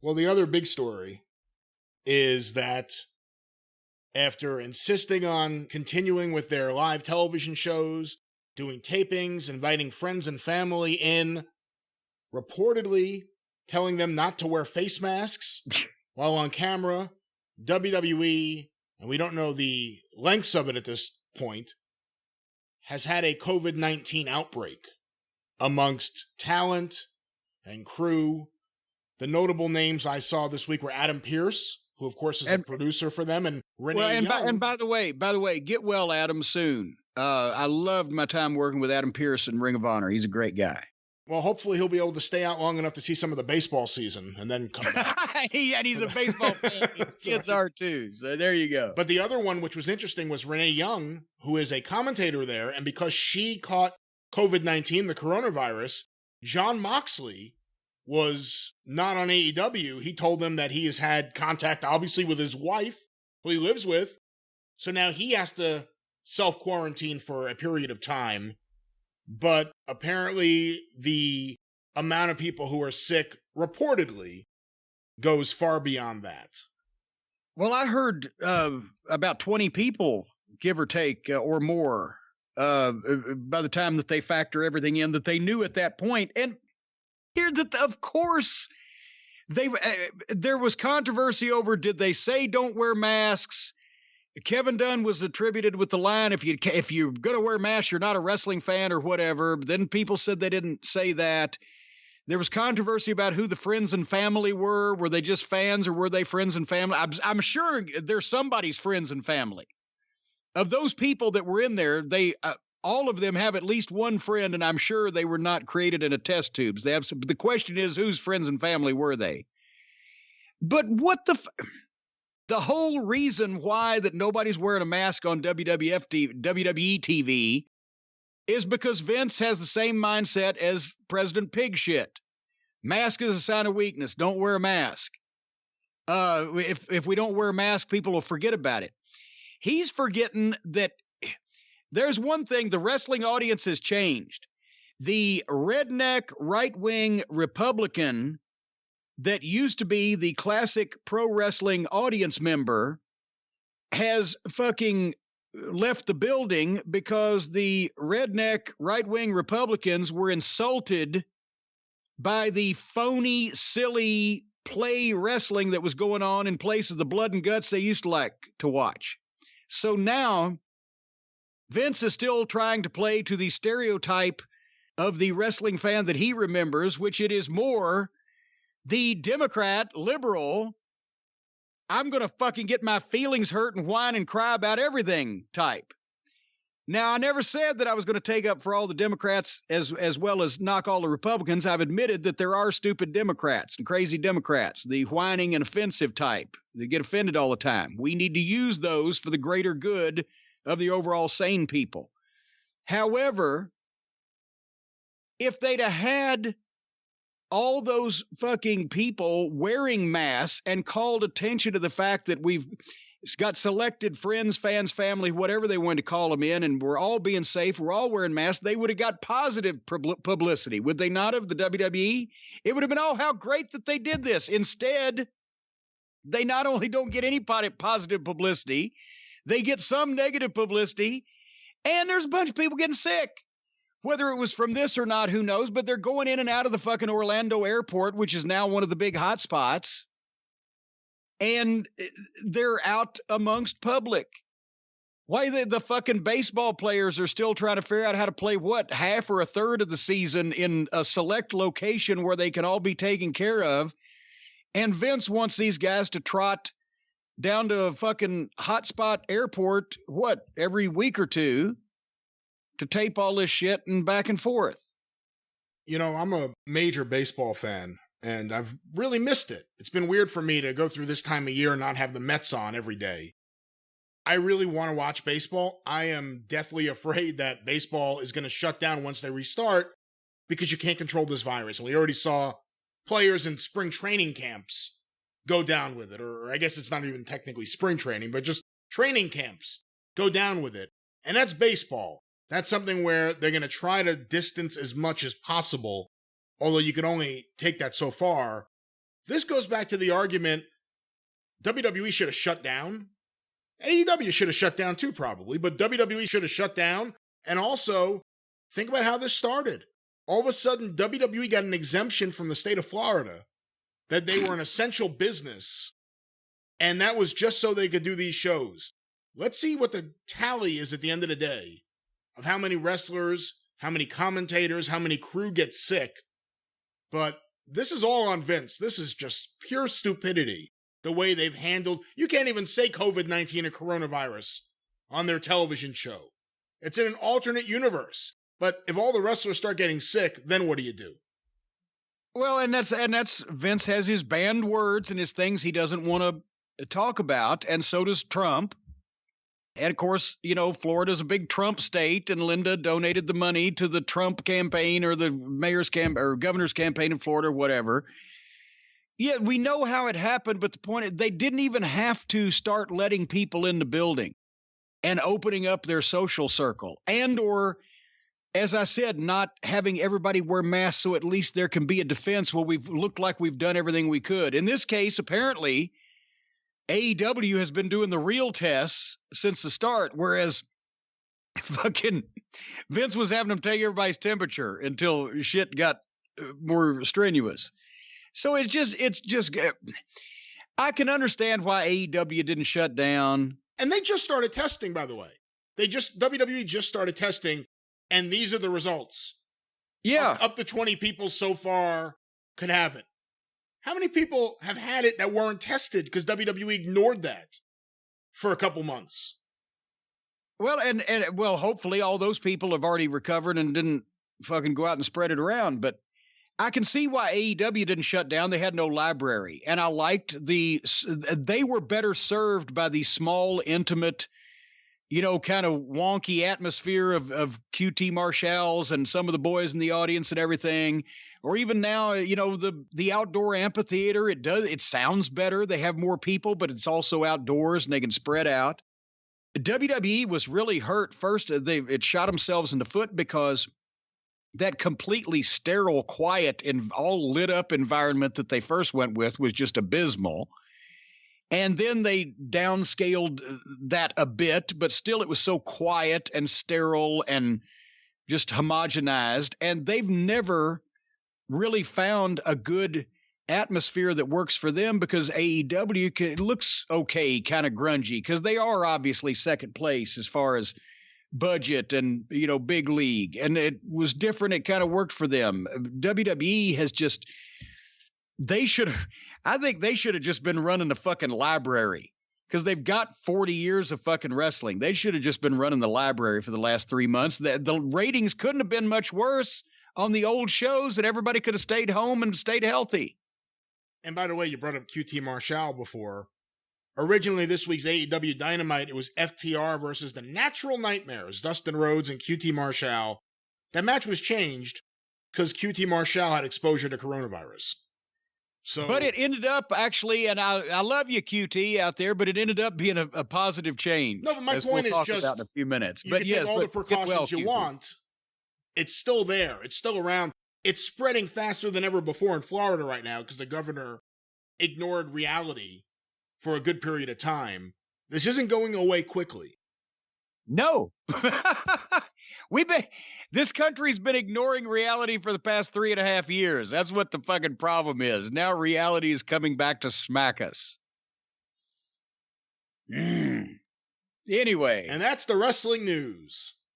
Well, the other big story is that after insisting on continuing with their live television shows, doing tapings, inviting friends and family in, reportedly telling them not to wear face masks while on camera, WWE, and we don't know the lengths of it at this point, has had a COVID-19 outbreak amongst talent and crew. The notable names I saw this week were Adam Pearce, who of course is a producer for them, and Renee Young. And by the way, get well, Adam, soon. I loved my time working with Adam Pearce in Ring of Honor. He's a great guy. Well, hopefully he'll be able to stay out long enough to see some of the baseball season and then come back. And he's a baseball fan. His kids are too. So there you go. But the other one, which was interesting, was Renee Young, who is a commentator there. And because she caught COVID-19, the coronavirus, Jon Moxley was not on AEW. He told them that he has had contact, obviously, with his wife, who he lives with. So now he has to self-quarantine for a period of time. But apparently the amount of people who are sick, reportedly, goes far beyond that. Well, I heard about 20 people, give or take, or more, by the time that they factor everything in that they knew at that point. And here, of course, there was controversy over, did they say don't wear masks? Kevin Dunn was attributed with the line, if you're going to wear masks, you're not a wrestling fan or whatever. But then people said they didn't say that. There was controversy about who the friends and family were. Were they just fans or were they friends and family? I'm sure they're somebody's friends and family. Of those people that were in there, they all of them have at least one friend, and I'm sure they were not created in a test tubes. They have the question is, whose friends and family were they? But what the whole reason why that nobody's wearing a mask on WWE TV is because Vince has the same mindset as President Pig Shit. Mask is a sign of weakness. Don't wear a mask. If we don't wear a mask, people will forget about it. He's forgetting that there's one thing, the wrestling audience has changed. The redneck right-wing Republican that used to be the classic pro wrestling audience member has fucking left the building because the redneck right-wing Republicans were insulted by the phony, silly play wrestling that was going on in place of the blood and guts they used to like to watch. So now Vince is still trying to play to the stereotype of the wrestling fan that he remembers, which it is more the Democrat, liberal, I'm going to fucking get my feelings hurt and whine and cry about everything type. Now, I never said that I was going to take up for all the Democrats as well as knock all the Republicans. I've admitted that there are stupid Democrats and crazy Democrats, the whining and offensive type. They get offended all the time. We need to use those for the greater good of the overall sane people. However, if they'd have had all those fucking people wearing masks and called attention to the fact that we've got selected friends, fans, family, whatever they wanted to call them in, and we're all being safe, we're all wearing masks, they would have got positive publicity, would they not have, the WWE? It would have been, oh, how great that they did this. Instead, they not only don't get any positive publicity, they get some negative publicity, and there's a bunch of people getting sick. Whether it was from this or not, who knows, but they're going in and out of the fucking Orlando airport, which is now one of the big hot spots, and they're out amongst public. Why the fucking baseball players are still trying to figure out how to play, what, half or a third of the season in a select location where they can all be taken care of, and Vince wants these guys to trot down to a fucking hotspot airport, what, every week or two, to tape all this shit and back and forth. You know, I'm a major baseball fan, and I've really missed it. It's been weird for me to go through this time of year and not have the Mets on every day. I really want to watch baseball. I am deathly afraid that baseball is going to shut down once they restart because you can't control this virus. And we already saw players in spring training camps go down with it, or I guess it's not even technically spring training, but just training camps go down with it. And that's baseball. That's something where they're going to try to distance as much as possible, although you can only take that so far. This goes back to the argument WWE should have shut down. AEW should have shut down too, probably, but WWE should have shut down. And also, think about how this started. All of a sudden, WWE got an exemption from the state of Florida that they were an essential business, and that was just so they could do these shows. Let's see what the tally is at the end of the day of how many wrestlers, how many commentators, how many crew get sick. But this is all on Vince. This is just pure stupidity, the way they've handled. You can't even say COVID-19 or coronavirus on their television show. It's in an alternate universe. But if all the wrestlers start getting sick, then what do you do? Well, and that's Vince has his banned words and his things he doesn't want to talk about, and so does Trump. And of course, you know, Florida's a big Trump state, and Linda donated the money to the Trump campaign or the mayor's or governor's campaign in Florida, whatever. Yeah, we know how it happened, but the point is they didn't even have to start letting people in the building and opening up their social circle, and or, as I said, not having everybody wear masks so at least there can be a defense. Well, we've looked like we've done everything we could. In this case, apparently, AEW has been doing the real tests since the start, whereas fucking Vince was having them take everybody's temperature until shit got more strenuous. So it's just, I can understand why AEW didn't shut down. And they just started testing, by the way. WWE just started testing, and these are the results. Yeah. Up to 20 people so far could have it. How many people have had it that weren't tested because WWE ignored that for a couple months? Well, and hopefully all those people have already recovered and didn't fucking go out and spread it around. But I can see why AEW didn't shut down. They had no library. And I liked they were better served by the small, intimate, you know, kind of wonky atmosphere of QT Marshall's and some of the boys in the audience and everything. Or even now, you know, the outdoor amphitheater, it sounds better. They have more people, but it's also outdoors and they can spread out. WWE was really hurt first. It shot themselves in the foot because that completely sterile, quiet, and all lit up environment that they first went with was just abysmal. And then they downscaled that a bit, but still it was so quiet and sterile and just homogenized. And they've never really found a good atmosphere that works for them because AEW looks okay, kind of grungy, because they are obviously second place as far as budget and, you know, big league. And it was different. It kind of worked for them. WWE has just, I think they should have just been running a fucking library because they've got 40 years of fucking wrestling. They should have just been running the library for the last 3 months. The ratings couldn't have been much worse on the old shows, and everybody could have stayed home and stayed healthy. And by the way, you brought up QT Marshall before. Originally, this week's AEW Dynamite, it was FTR versus the Natural Nightmares, Dustin Rhodes and QT Marshall. That match was changed because QT Marshall had exposure to coronavirus. But it ended up actually, and I love you, QT, out there, but it ended up being a positive change. No, but my point is just about in a few minutes. You but can yes, take all the precautions you want. It's still there. It's still around. It's spreading faster than ever before in Florida right now because the governor ignored reality for a good period of time. This isn't going away quickly. No. This country's been ignoring reality for the past 3.5 years. That's what the fucking problem is. Now reality is coming back to smack us. Anyway. And that's the wrestling news.